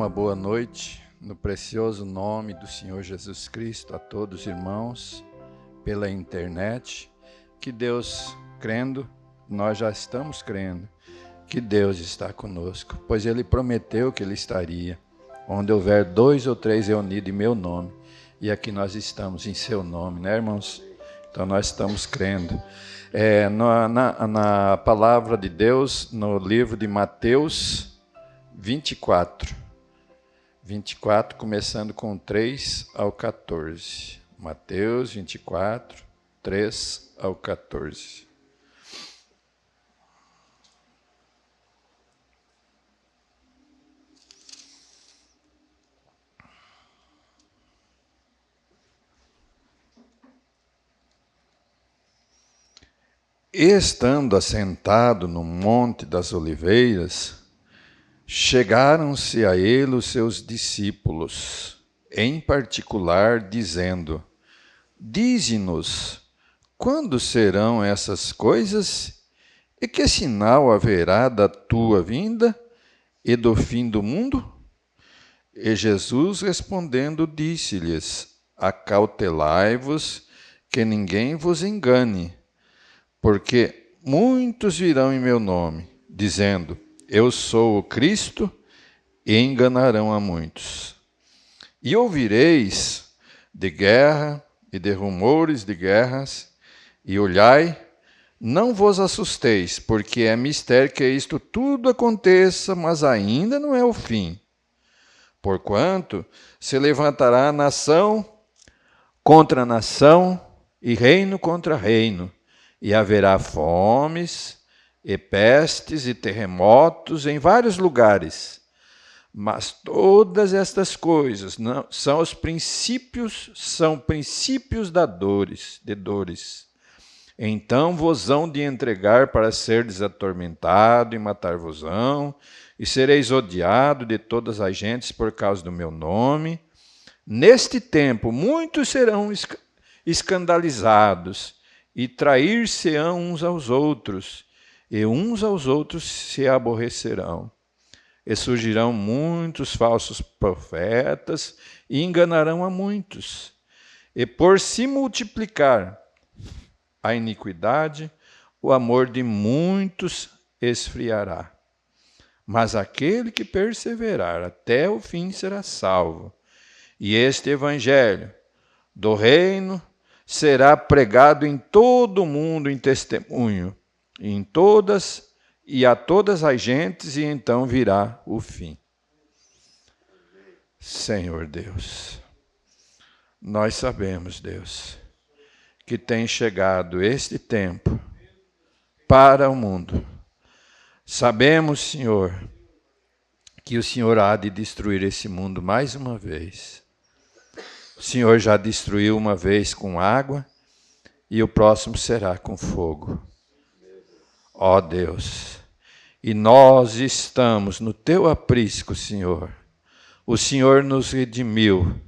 uma boa noite, no precioso nome do Senhor Jesus Cristo, a todos os irmãos, pela internet. Que Deus, crendo, nós já estamos crendo, que Deus está conosco, pois Ele prometeu que Ele estaria, onde houver 2 ou 3 reunidos em meu nome, e aqui nós estamos em seu nome, né, irmãos? Então nós estamos crendo. Na palavra de Deus, no livro de Mateus 24, começando com 3 ao 14. Mateus 24, 3 ao 14. E estando assentado no Monte das Oliveiras, chegaram-se a ele os seus discípulos, em particular, dizendo: Dize-nos, quando serão essas coisas? E que sinal haverá da tua vinda e do fim do mundo? E Jesus respondendo disse-lhes: Acautelai-vos, que ninguém vos engane, porque muitos virão em meu nome, dizendo: Eu sou o Cristo, e enganarão a muitos. E ouvireis de guerra e de rumores de guerras, e olhai, não vos assusteis, porque é mistério que isto tudo aconteça, mas ainda não é o fim. Porquanto se levantará nação contra nação, e reino contra reino, e haverá fomes, e pestes, e terremotos em vários lugares. Mas todas estas coisas são princípios de dores. Então vos hão de entregar para serdes atormentado, e matar-vos-ão, e sereis odiado de todas as gentes por causa do meu nome. Neste tempo muitos serão escandalizados, e trair-se-ão uns aos outros, e uns aos outros se aborrecerão. E surgirão muitos falsos profetas, e enganarão a muitos. E por se multiplicar a iniquidade, o amor de muitos esfriará. Mas aquele que perseverar até o fim será salvo. E este evangelho do reino será pregado em todo o mundo em testemunho, e a todas as gentes, e então virá o fim. Senhor Deus, nós sabemos, Deus, que tem chegado este tempo para o mundo. Sabemos, Senhor, que o Senhor há de destruir esse mundo mais uma vez. O Senhor já destruiu uma vez com água, e o próximo será com fogo. Ó Deus, e nós estamos no teu aprisco, Senhor. O Senhor nos redimiu,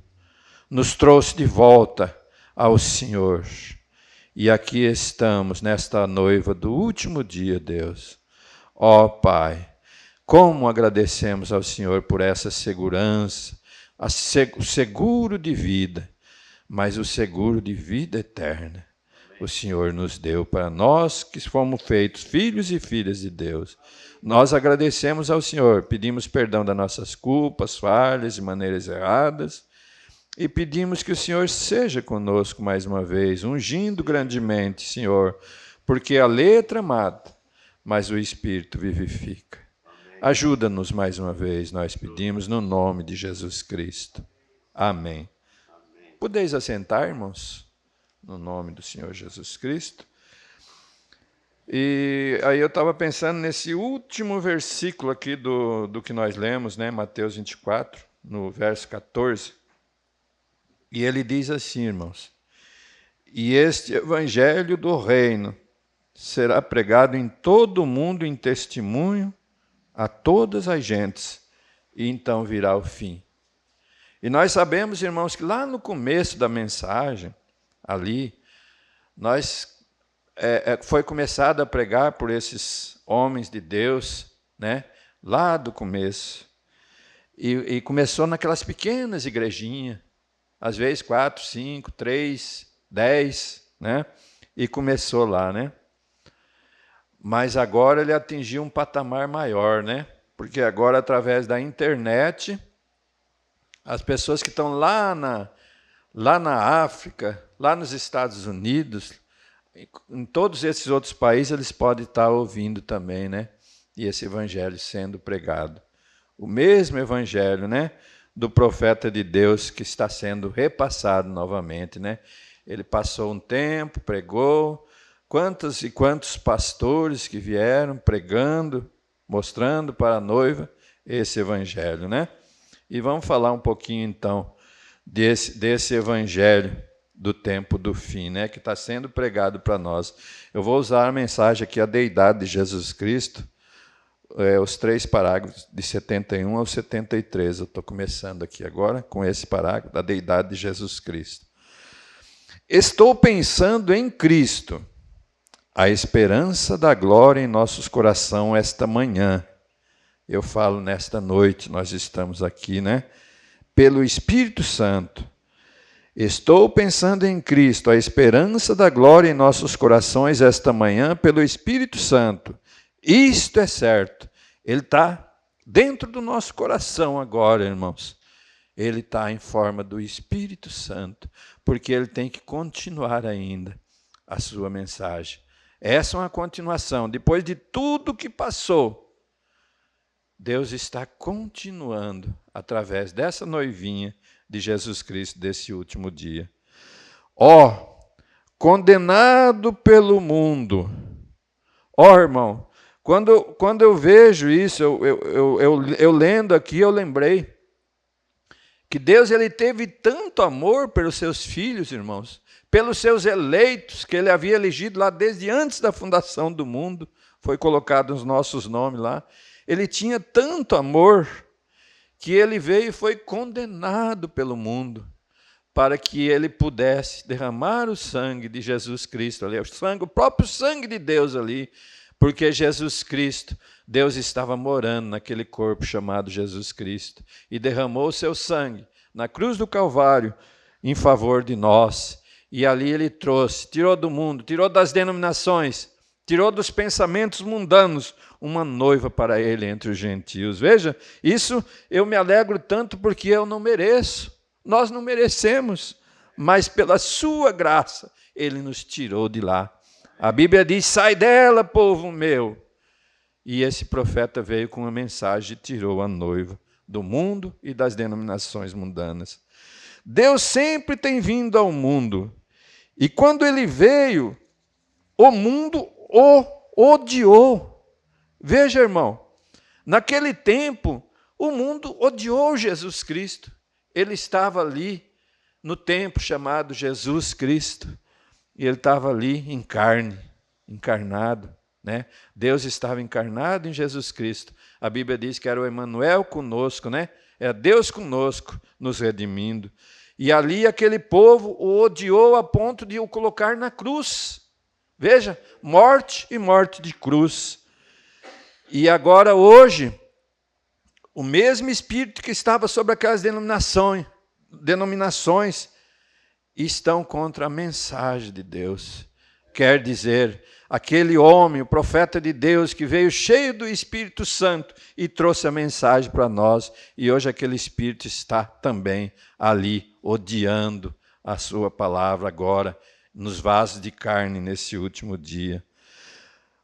nos trouxe de volta ao Senhor. E aqui estamos nesta noiva do último dia, Deus. Ó Pai, como agradecemos ao Senhor por essa segurança, o seguro de vida, mas o seguro de vida eterna. O Senhor nos deu para nós que fomos feitos filhos e filhas de Deus. Nós agradecemos ao Senhor, pedimos perdão das nossas culpas, falhas e maneiras erradas, e pedimos que o Senhor seja conosco mais uma vez, ungindo grandemente, Senhor, porque a letra mata, mas o Espírito vivifica. Ajuda-nos mais uma vez, nós pedimos, no nome de Jesus Cristo. Amém. Podeis assentar, irmãos, no nome do Senhor Jesus Cristo. E aí eu estava pensando nesse último versículo aqui do que nós lemos, né? Mateus 24, no verso 14. E ele diz assim, irmãos: E este evangelho do reino será pregado em todo o mundo em testemunho a todas as gentes, e então virá o fim. E nós sabemos, irmãos, que lá no começo da mensagem, ali, foi começado a pregar por esses homens de Deus, né? Lá do começo. E começou naquelas pequenas igrejinhas, às vezes 4, 5, 3, 10, né? E começou lá, né? Mas agora ele atingiu um patamar maior, né? Porque agora, através da internet, as pessoas que estão lá na África, lá nos Estados Unidos, em todos esses outros países, eles podem estar ouvindo também, né? E esse evangelho sendo pregado. O mesmo evangelho, né? Do profeta de Deus que está sendo repassado novamente, né? Ele passou um tempo, pregou, quantos e quantos pastores que vieram pregando, mostrando para a noiva esse evangelho, né? E vamos falar um pouquinho então desse evangelho do tempo do fim, né? Que está sendo pregado para nós. Eu vou usar a mensagem aqui, a deidade de Jesus Cristo, os 3 parágrafos de 71 ao 73. Eu estou começando aqui agora com esse parágrafo da deidade de Jesus Cristo. Estou pensando em Cristo, a esperança da glória em nossos corações esta manhã. Eu falo nesta noite, nós estamos aqui, né? Pelo Espírito Santo. Estou pensando em Cristo, a esperança da glória em nossos corações esta manhã, pelo Espírito Santo. Isto é certo. Ele está dentro do nosso coração agora, irmãos. Ele está em forma do Espírito Santo, porque ele tem que continuar ainda a sua mensagem. Essa é uma continuação. Depois de tudo que passou, Deus está continuando através dessa noivinha de Jesus Cristo, desse último dia. Condenado pelo mundo. Irmão, quando eu vejo isso, eu lendo aqui, eu lembrei que Deus ele teve tanto amor pelos seus filhos, irmãos, pelos seus eleitos, que ele havia elegido lá desde antes da fundação do mundo, foi colocado os nossos nomes lá. Ele tinha tanto amor que ele veio e foi condenado pelo mundo para que ele pudesse derramar o sangue de Jesus Cristo ali, o próprio sangue de Deus ali, porque Jesus Cristo, Deus estava morando naquele corpo chamado Jesus Cristo e derramou o seu sangue na cruz do Calvário em favor de nós. E ali ele trouxe, tirou do mundo, tirou das denominações, tirou dos pensamentos mundanos uma noiva para ele entre os gentios. Veja, isso eu me alegro tanto porque eu não mereço, nós não merecemos, mas pela sua graça ele nos tirou de lá. A Bíblia diz, sai dela, povo meu. E esse profeta veio com uma mensagem e tirou a noiva do mundo e das denominações mundanas. Deus sempre tem vindo ao mundo. E quando ele veio, o mundo o odiou. Veja, irmão, naquele tempo, o mundo odiou Jesus Cristo. Ele estava ali no templo chamado Jesus Cristo. E ele estava ali em carne, encarnado, né? Deus estava encarnado em Jesus Cristo. A Bíblia diz que era o Emanuel conosco, né? Era Deus conosco, nos redimindo. E ali aquele povo o odiou a ponto de o colocar na cruz. Veja, morte e morte de cruz. E agora, hoje, o mesmo Espírito que estava sobre aquelas denominações estão contra a mensagem de Deus. Quer dizer, aquele homem, o profeta de Deus, que veio cheio do Espírito Santo e trouxe a mensagem para nós, e hoje aquele Espírito está também ali, odiando a sua palavra agora, nos vasos de carne, nesse último dia.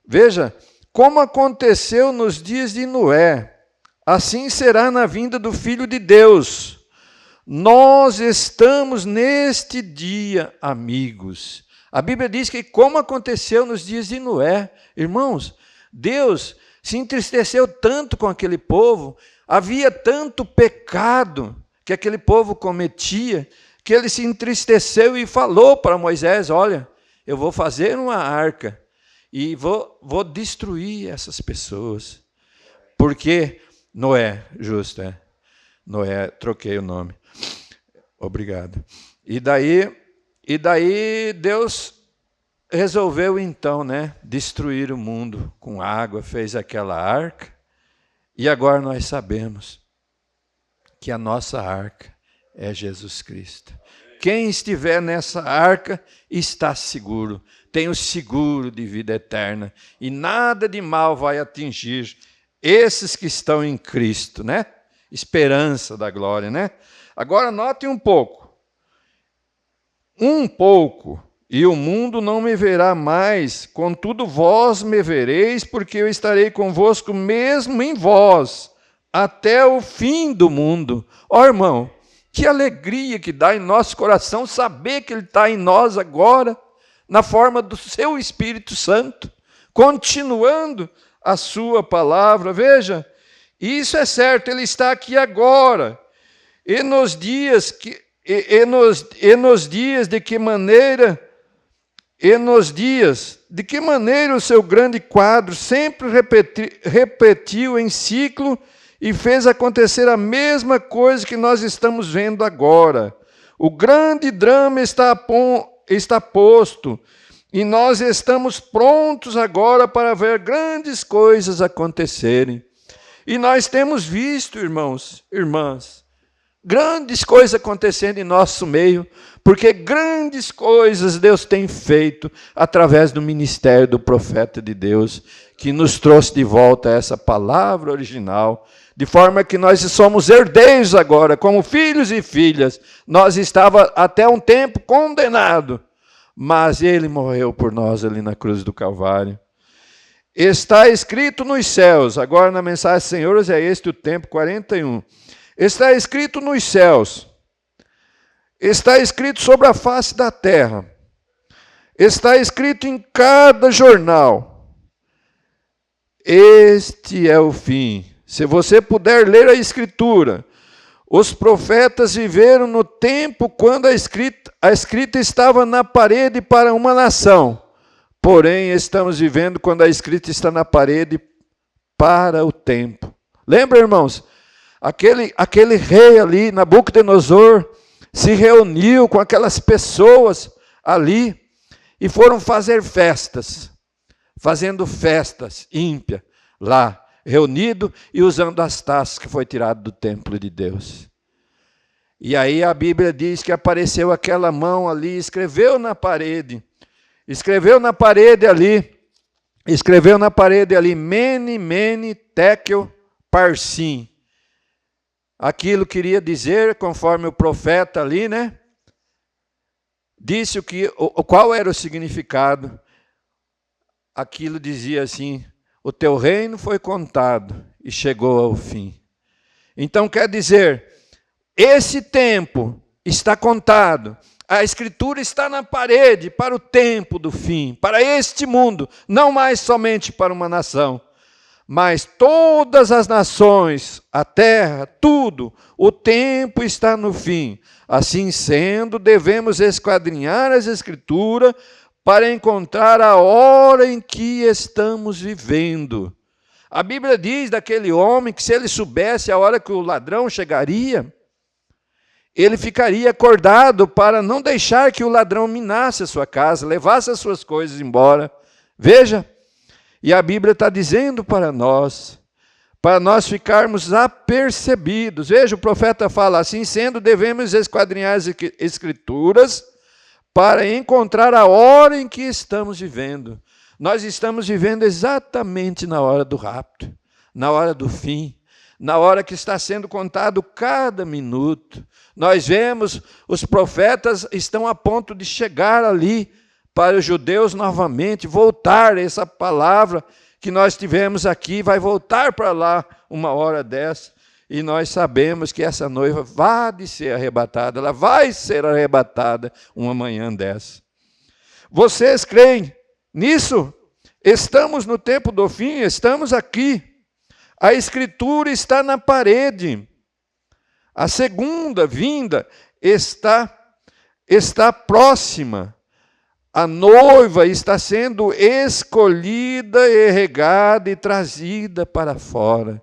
Veja, como aconteceu nos dias de Noé, assim será na vinda do Filho de Deus. Nós estamos neste dia, amigos. A Bíblia diz que como aconteceu nos dias de Noé. Irmãos, Deus se entristeceu tanto com aquele povo, havia tanto pecado que aquele povo cometia, que ele se entristeceu e falou para Moisés, olha, eu vou fazer uma arca e vou destruir essas pessoas. Porque Noé, justo, Noé, troquei o nome. Obrigado. E daí Deus resolveu então, destruir o mundo com água, fez aquela arca, e agora nós sabemos que a nossa arca é Jesus Cristo. Quem estiver nessa arca está seguro, tem o seguro de vida eterna, e nada de mal vai atingir esses que estão em Cristo, né? Esperança da glória, né? Agora notem um pouco, e o mundo não me verá mais, contudo vós me vereis, porque eu estarei convosco mesmo em vós, até o fim do mundo. Ó irmão, que alegria que dá em nosso coração saber que Ele está em nós agora, na forma do seu Espírito Santo, continuando a sua palavra. Veja, isso é certo, Ele está aqui agora. E nos dias de que maneira o seu grande quadro sempre repetiu em ciclo e fez acontecer a mesma coisa que nós estamos vendo agora. O grande drama está posto, e nós estamos prontos agora para ver grandes coisas acontecerem. E nós temos visto, irmãos, irmãs, grandes coisas acontecendo em nosso meio, porque grandes coisas Deus tem feito através do ministério do profeta de Deus, que nos trouxe de volta essa palavra original, de forma que nós somos herdeiros agora, como filhos e filhas. Nós estávamos até um tempo condenados, mas Ele morreu por nós ali na cruz do Calvário. Está escrito nos céus, agora na mensagem Senhores é este o tempo 41. Está escrito nos céus, está escrito sobre a face da terra, está escrito em cada jornal. Este é o fim. Se você puder ler a Escritura, os profetas viveram no tempo quando a escrita estava na parede para uma nação. Porém, estamos vivendo quando a escrita está na parede para o tempo. Lembra, irmãos? Aquele rei ali, Nabucodonosor, se reuniu com aquelas pessoas ali e foram fazer festas, fazendo festas ímpias lá, reunido e usando as taças que foi tirado do templo de Deus. E aí a Bíblia diz que apareceu aquela mão ali, escreveu na parede ali, Mene, Mene, Tekel, Parsim. Aquilo queria dizer, conforme o profeta ali, né? Disse qual era o significado. Aquilo dizia assim: o teu reino foi contado e chegou ao fim. Então quer dizer, esse tempo está contado. A Escritura está na parede para o tempo do fim, para este mundo, não mais somente para uma nação, mas todas as nações, a terra, tudo, o tempo está no fim. Assim sendo, devemos esquadrinhar as Escrituras para encontrar a hora em que estamos vivendo. A Bíblia diz daquele homem que se ele soubesse a hora que o ladrão chegaria, ele ficaria acordado para não deixar que o ladrão minasse a sua casa, levasse as suas coisas embora. Veja, e a Bíblia está dizendo para nós ficarmos apercebidos. Veja, o profeta fala, assim sendo, devemos esquadrinhar as Escrituras para encontrar a hora em que estamos vivendo. Nós estamos vivendo exatamente na hora do rapto, na hora do fim, na hora que está sendo contado cada minuto. Nós vemos, os profetas estão a ponto de chegar ali para os judeus novamente, voltar essa palavra que nós tivemos aqui, vai voltar para lá uma hora dessa, e nós sabemos que essa noiva vai ser arrebatada, ela vai ser arrebatada uma manhã dessa. Vocês creem nisso? Estamos no tempo do fim, estamos aqui. A Escritura está na parede. A segunda vinda está próxima. A noiva está sendo escolhida e regada e trazida para fora.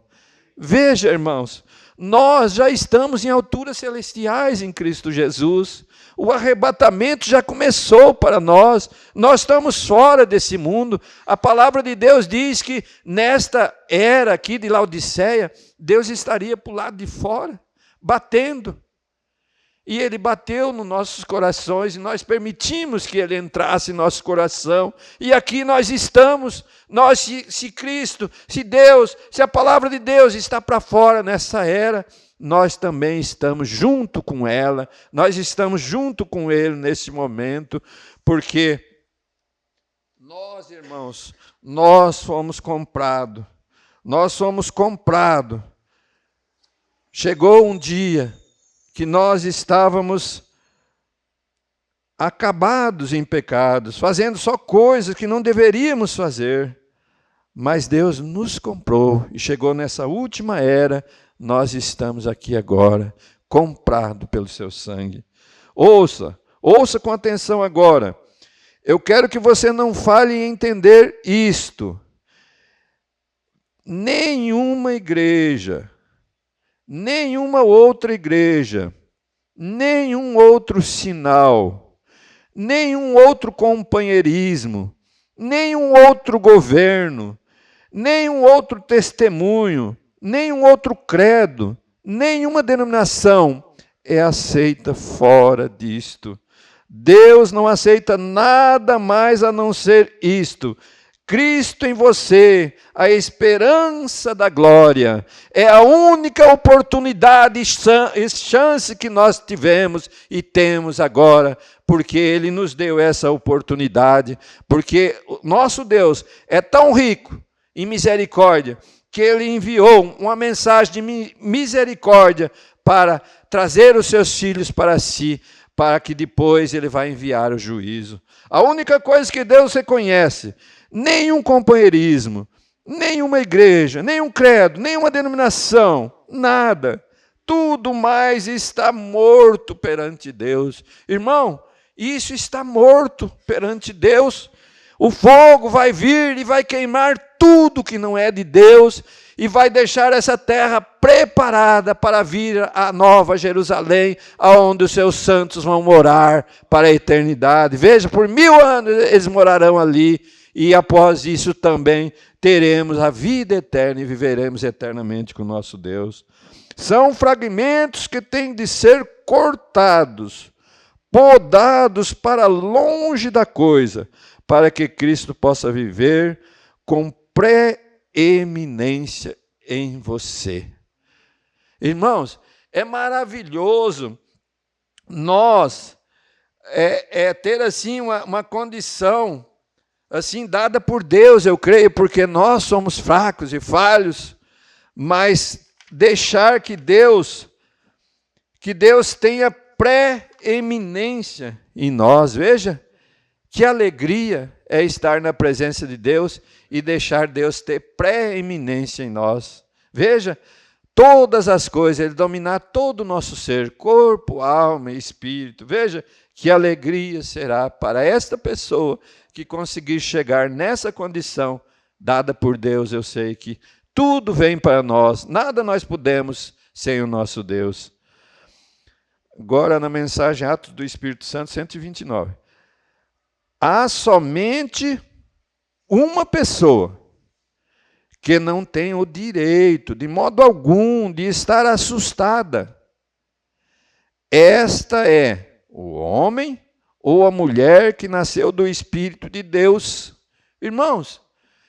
Veja, irmãos, nós já estamos em alturas celestiais em Cristo Jesus. O arrebatamento já começou para nós. Nós estamos fora desse mundo. A palavra de Deus diz que nesta era aqui de Laodiceia, Deus estaria para o lado de fora, batendo. E ele bateu nos nossos corações e nós permitimos que ele entrasse em nosso coração. E aqui nós estamos, se Cristo, se Deus, se a palavra de Deus está para fora nessa era, nós também estamos junto com ela, nós estamos junto com ele nesse momento, porque nós, irmãos, nós fomos comprados. Chegou um dia que nós estávamos acabados em pecados, fazendo só coisas que não deveríamos fazer. Mas Deus nos comprou e chegou nessa última era, nós estamos aqui agora, comprados pelo seu sangue. Ouça com atenção agora. Eu quero que você não fale em entender isto. Nenhuma igreja, nenhuma outra igreja, nenhum outro sinal, nenhum outro companheirismo, nenhum outro governo, nenhum outro testemunho, nenhum outro credo, nenhuma denominação é aceita fora disto. Deus não aceita nada mais a não ser isto. Cristo em você, a esperança da glória, é a única oportunidade e chance que nós tivemos e temos agora, porque Ele nos deu essa oportunidade, porque o nosso Deus é tão rico em misericórdia, que Ele enviou uma mensagem de misericórdia para trazer os seus filhos para si, para que depois Ele vai enviar o juízo. A única coisa que Deus reconhece, nenhum companheirismo, nenhuma igreja, nenhum credo, nenhuma denominação, nada. Tudo mais está morto perante Deus. Irmão, isso está morto perante Deus. O fogo vai vir e vai queimar tudo que não é de Deus e vai deixar essa terra preparada para vir a nova Jerusalém, aonde os seus santos vão morar para a eternidade. Veja, por 1000 anos eles morarão ali. E após isso também teremos a vida eterna e viveremos eternamente com o nosso Deus. São fragmentos que têm de ser cortados, podados para longe da coisa, para que Cristo possa viver com preeminência em você. Irmãos, é maravilhoso nós ter assim uma condição assim dada por Deus, eu creio, porque nós somos fracos e falhos, mas deixar que Deus tenha preeminência em nós. Veja, que alegria é estar na presença de Deus e deixar Deus ter preeminência em nós. Veja, todas as coisas, Ele dominar todo o nosso ser, corpo, alma e espírito. Veja, que alegria será para esta pessoa que conseguir chegar nessa condição dada por Deus. Eu sei que tudo vem para nós, nada nós podemos sem o nosso Deus. Agora na mensagem Atos do Espírito Santo 129. Há somente uma pessoa que não tem o direito, de modo algum, de estar assustada. Esta é o homem ou a mulher que nasceu do Espírito de Deus. Irmãos,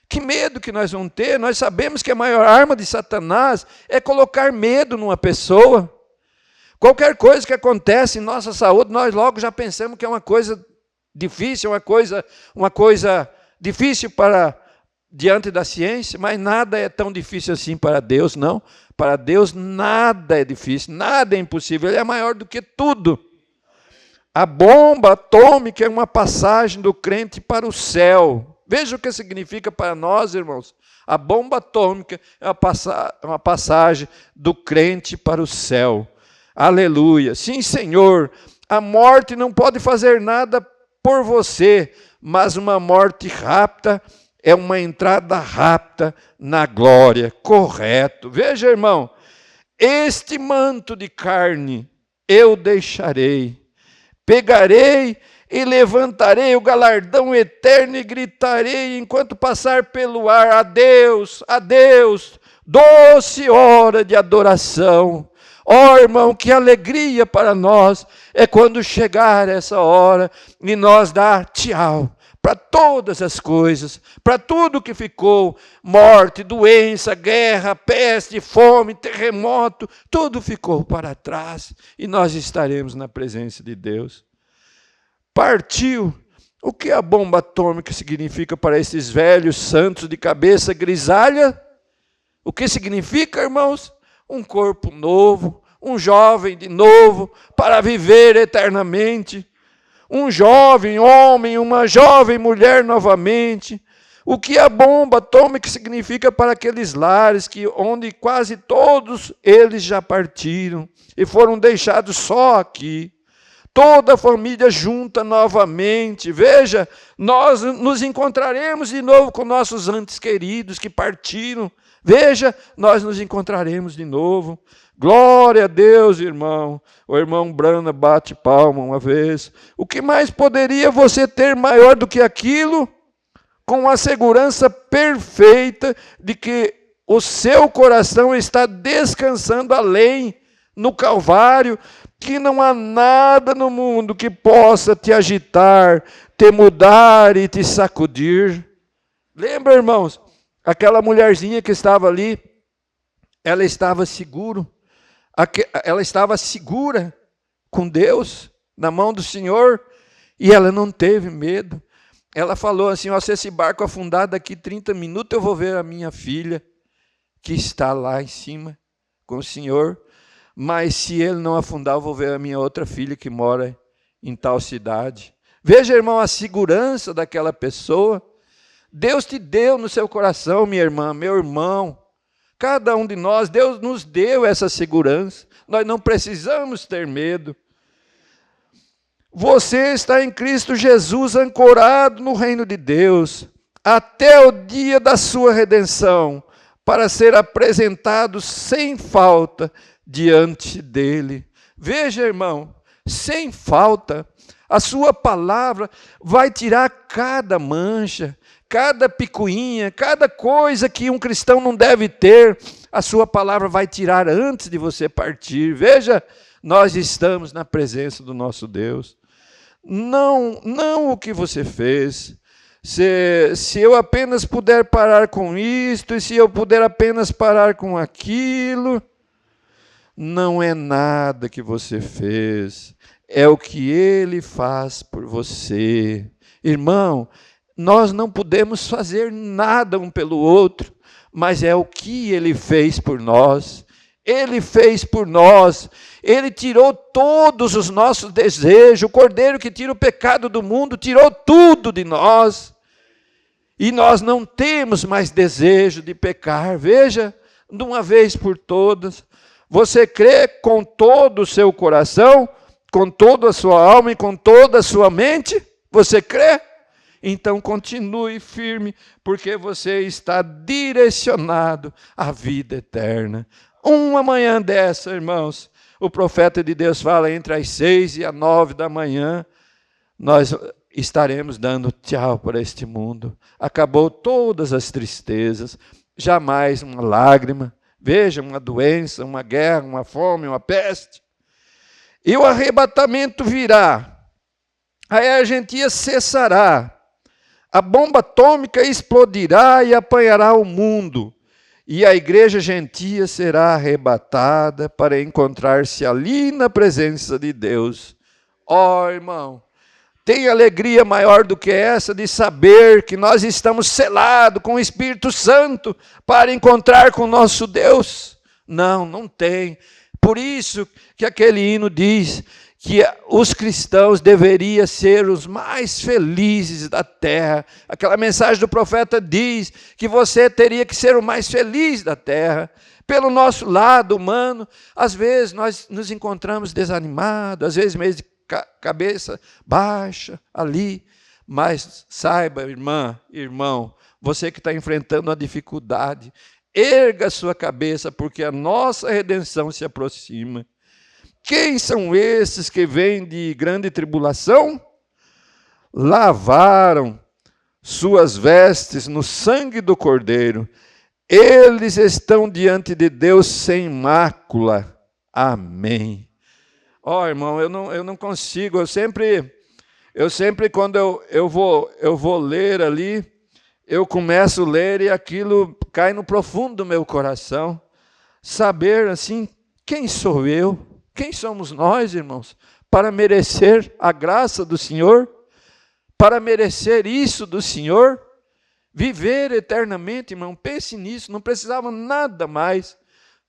que medo que nós vamos ter. Nós sabemos que a maior arma de Satanás é colocar medo numa pessoa. Qualquer coisa que acontece em nossa saúde, nós logo já pensamos que é uma coisa difícil, uma coisa difícil para diante da ciência, mas nada é tão difícil assim para Deus, não. Para Deus nada é difícil, nada é impossível, Ele é maior do que tudo. A bomba atômica é uma passagem do crente para o céu. Veja o que significa para nós, irmãos. A bomba atômica é uma passagem do crente para o céu. Aleluia. Sim, Senhor, a morte não pode fazer nada por você, mas uma morte rápida é uma entrada rápida na glória. Correto. Veja, irmão, este manto de carne eu deixarei. Pegarei e levantarei o galardão eterno e gritarei enquanto passar pelo ar: adeus, adeus, doce hora de adoração. Oh, irmão, que alegria para nós é quando chegar essa hora e nós dar tchau para todas as coisas, para tudo que ficou, morte, doença, guerra, peste, fome, terremoto, tudo ficou para trás e nós estaremos na presença de Deus. Partiu. O que a bomba atômica significa para esses velhos santos de cabeça grisalha? O que significa, irmãos? Um corpo novo, um jovem de novo, para viver eternamente. Um jovem homem, uma jovem mulher novamente. O que a bomba atômica significa para aqueles lares onde quase todos eles já partiram e foram deixados só aqui. Toda a família junta novamente. Veja, nós nos encontraremos de novo com nossos entes queridos que partiram. Veja, nós nos encontraremos de novo. Glória a Deus, irmão. O irmão Brana bate palma uma vez. O que mais poderia você ter maior do que aquilo? Com a segurança perfeita de que o seu coração está descansando além, no Calvário, que não há nada no mundo que possa te agitar, te mudar e te sacudir. Lembra, irmãos, aquela mulherzinha que estava ali, ela estava segura com Deus, na mão do Senhor, e ela não teve medo. Ela falou assim, se esse barco afundar daqui 30 minutos, eu vou ver a minha filha, que está lá em cima, com o Senhor. Mas se ele não afundar, eu vou ver a minha outra filha que mora em tal cidade. Veja, irmão, a segurança daquela pessoa. Deus te deu no seu coração, minha irmã, meu irmão. Cada um de nós, Deus nos deu essa segurança. Nós não precisamos ter medo. Você está em Cristo Jesus, ancorado no reino de Deus, até o dia da sua redenção, para ser apresentado sem falta diante dele. Veja, irmão, sem falta, a sua palavra vai tirar cada mancha, cada picuinha, cada coisa que um cristão não deve ter, a sua palavra vai tirar antes de você partir. Veja, nós estamos na presença do nosso Deus. Não o que você fez. Se eu apenas puder parar com isto, e se eu puder apenas parar com aquilo, não é nada que você fez, é o que Ele faz por você. Irmão, nós não podemos fazer nada um pelo outro, mas é o que Ele fez por nós. Ele fez por nós, Ele tirou todos os nossos desejos, o Cordeiro que tira o pecado do mundo, tirou tudo de nós, e nós não temos mais desejo de pecar. Veja, de uma vez por todas, você crê com todo o seu coração, com toda a sua alma e com toda a sua mente? Você crê? Então continue firme, porque você está direcionado à vida eterna. Uma manhã dessa, irmãos, o profeta de Deus fala, entre as 6 e as 9 da manhã, nós estaremos dando tchau para este mundo. Acabou todas as tristezas, jamais uma lágrima. Veja, uma doença, uma guerra, uma fome, uma peste. E o arrebatamento virá. A argentia cessará. A bomba atômica explodirá e apanhará o mundo. E a igreja gentia será arrebatada para encontrar-se ali na presença de Deus. Ó, irmão, tem alegria maior do que essa de saber que nós estamos selados com o Espírito Santo para encontrar com o nosso Deus? Não tem. Por isso que aquele hino diz que os cristãos deveriam ser os mais felizes da terra. Aquela mensagem do profeta diz que você teria que ser o mais feliz da terra. Pelo nosso lado humano, às vezes nós nos encontramos desanimados, às vezes meio de cabeça baixa ali, mas saiba, irmã, irmão, você que está enfrentando uma dificuldade, erga a sua cabeça, porque a nossa redenção se aproxima. Quem são esses que vêm de grande tribulação? Lavaram suas vestes no sangue do Cordeiro. Eles estão diante de Deus sem mácula. Amém. Ó, irmão, eu não consigo, eu sempre quando eu vou ler ali, eu começo a ler e aquilo cai no profundo do meu coração. Saber assim, quem sou eu? Quem somos nós, irmãos, para merecer a graça do Senhor? Para merecer isso do Senhor? Viver eternamente, irmão, pense nisso, não precisava nada mais,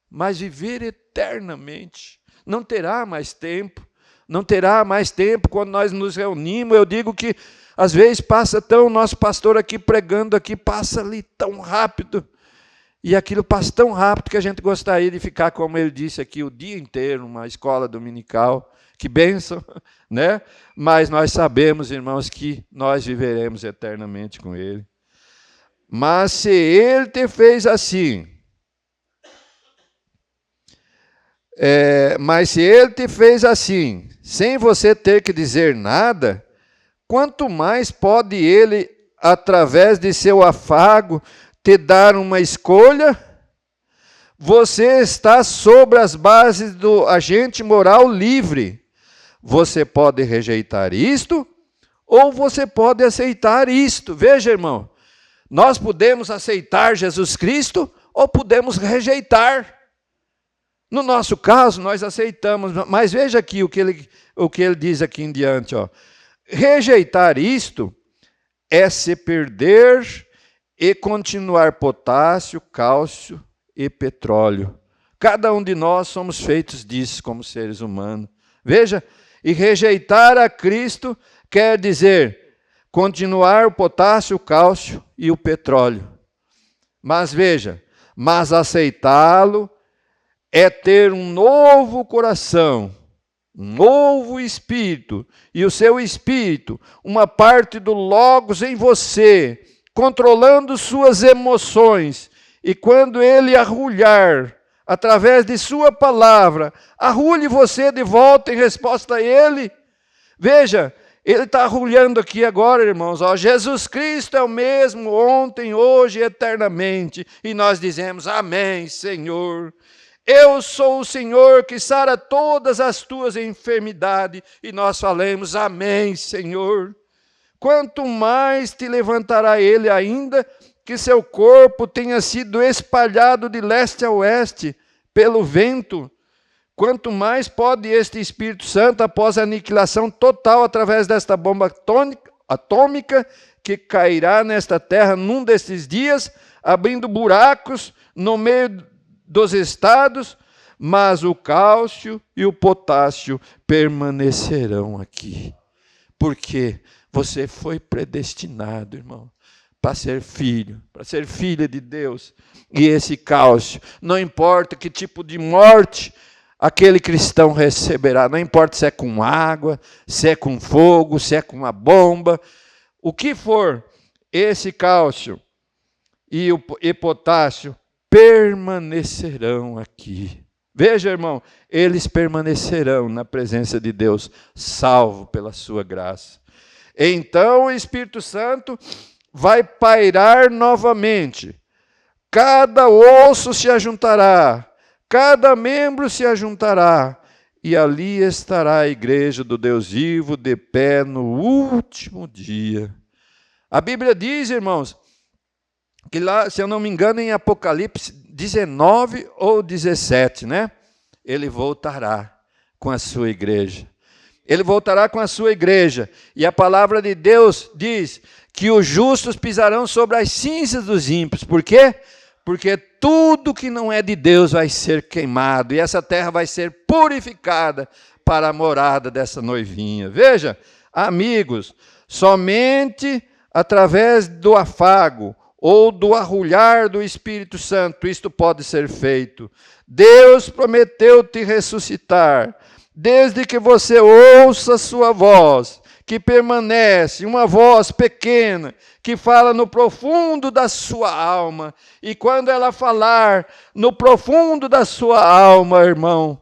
mas viver eternamente. Não terá mais tempo, não terá mais tempo quando nós nos reunimos. Eu digo que às vezes passa tão, o nosso pastor aqui pregando aqui, passa ali tão rápido. E aquilo passa tão rápido que a gente gostaria de ficar, como ele disse aqui, o dia inteiro, numa escola dominical. Que bênção, né? Mas nós sabemos, irmãos, que nós viveremos eternamente com ele. Mas se ele te fez assim, sem você ter que dizer nada, quanto mais pode ele, através de seu afago, te dar uma escolha? Você está sobre as bases do agente moral livre. Você pode rejeitar isto, ou você pode aceitar isto. Veja, irmão, nós podemos aceitar Jesus Cristo, ou podemos rejeitar. No nosso caso, nós aceitamos, mas veja aqui o que ele diz aqui em diante. Ó. Rejeitar isto é se perder e continuar potássio, cálcio e petróleo. Cada um de nós somos feitos disso como seres humanos. Veja, e rejeitar a Cristo quer dizer continuar o potássio, o cálcio e o petróleo. Mas veja, mas aceitá-lo é ter um novo coração, um novo espírito, e o seu espírito, uma parte do Logos em você, controlando suas emoções, e quando ele arrulhar, através de sua palavra, arrulhe você de volta em resposta a ele. Veja, ele está arrulhando aqui agora, irmãos, ó, Jesus Cristo é o mesmo ontem, hoje e eternamente, e nós dizemos, amém, Senhor. Eu sou o Senhor que sara todas as tuas enfermidades, e nós falamos, amém, Senhor. Quanto mais te levantará ele ainda, que seu corpo tenha sido espalhado de leste a oeste pelo vento. Quanto mais pode este Espírito Santo, após a aniquilação total através desta bomba atômica, que cairá nesta terra num desses dias, abrindo buracos no meio dos estados, mas o cálcio e o potássio permanecerão aqui. Porque você foi predestinado, irmão, para ser filho, para ser filha de Deus. E esse cálcio, não importa que tipo de morte aquele cristão receberá, não importa se é com água, se é com fogo, se é com uma bomba, o que for, esse cálcio e potássio permanecerão aqui. Veja, irmão, eles permanecerão na presença de Deus, salvo pela sua graça. Então o Espírito Santo vai pairar novamente. Cada osso se ajuntará, cada membro se ajuntará, e ali estará a igreja do Deus vivo de pé no último dia. A Bíblia diz, irmãos, que lá, se eu não me engano, em Apocalipse 19 ou 17, né? Ele voltará com a sua igreja. Ele voltará com a sua igreja. E a palavra de Deus diz que os justos pisarão sobre as cinzas dos ímpios. Por quê? Porque tudo que não é de Deus vai ser queimado. E essa terra vai ser purificada para a morada dessa noivinha. Veja, amigos, somente através do afago ou do arrulhar do Espírito Santo isto pode ser feito. Deus prometeu te ressuscitar. Desde que você ouça sua voz, que permanece, uma voz pequena, que fala no profundo da sua alma. E quando ela falar no profundo da sua alma, irmão,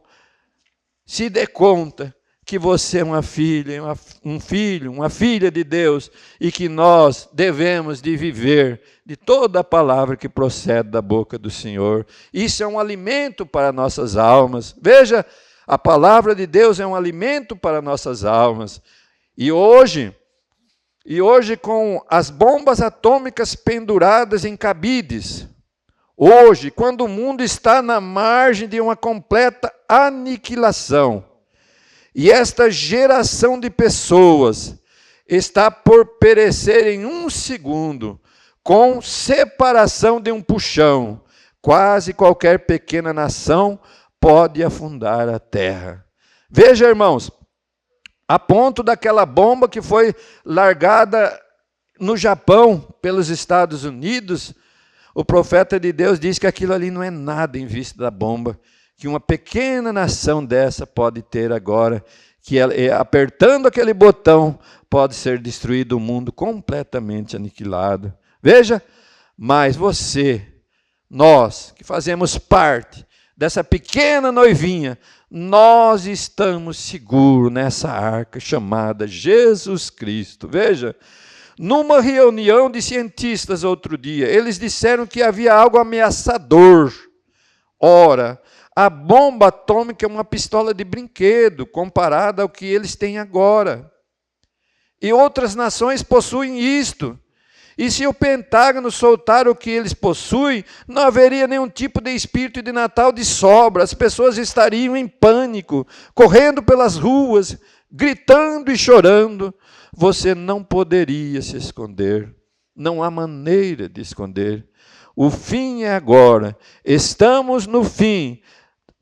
se dê conta que você é uma filha, um filho, uma filha de Deus, e que nós devemos de viver de toda a palavra que procede da boca do Senhor. Isso é um alimento para nossas almas. Veja, a palavra de Deus é um alimento para nossas almas. E hoje com as bombas atômicas penduradas em cabides, hoje, quando o mundo está na margem de uma completa aniquilação, e esta geração de pessoas está por perecer em um segundo, com separação de um puxão, quase qualquer pequena nação pode afundar a terra. Veja, irmãos, a ponto daquela bomba que foi largada no Japão pelos Estados Unidos, o profeta de Deus diz que aquilo ali não é nada em vista da bomba que uma pequena nação dessa pode ter agora, que ela, apertando aquele botão, pode ser destruído o mundo completamente aniquilado. Veja, mas você, nós que fazemos parte dessa pequena noivinha, nós estamos seguros nessa arca chamada Jesus Cristo. Veja, numa reunião de cientistas outro dia, eles disseram que havia algo ameaçador. Ora, a bomba atômica é uma pistola de brinquedo comparada ao que eles têm agora. E outras nações possuem isto. E se o Pentágono soltar o que eles possuem, não haveria nenhum tipo de espírito de Natal de sobra. As pessoas estariam em pânico, correndo pelas ruas, gritando e chorando. Você não poderia se esconder. Não há maneira de esconder. O fim é agora. Estamos no fim.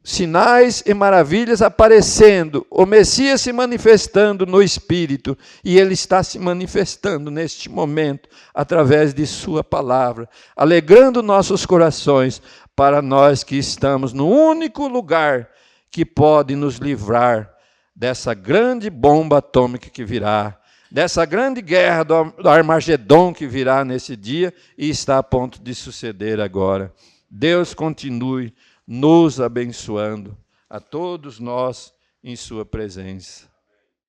Sinais e maravilhas aparecendo, o Messias se manifestando no Espírito, e Ele está se manifestando neste momento, através de sua palavra, alegrando nossos corações, para nós que estamos no único lugar que pode nos livrar dessa grande bomba atômica que virá, dessa grande guerra do Armagedon que virá nesse dia, e está a ponto de suceder agora. Deus continue nos abençoando, a todos nós em sua presença.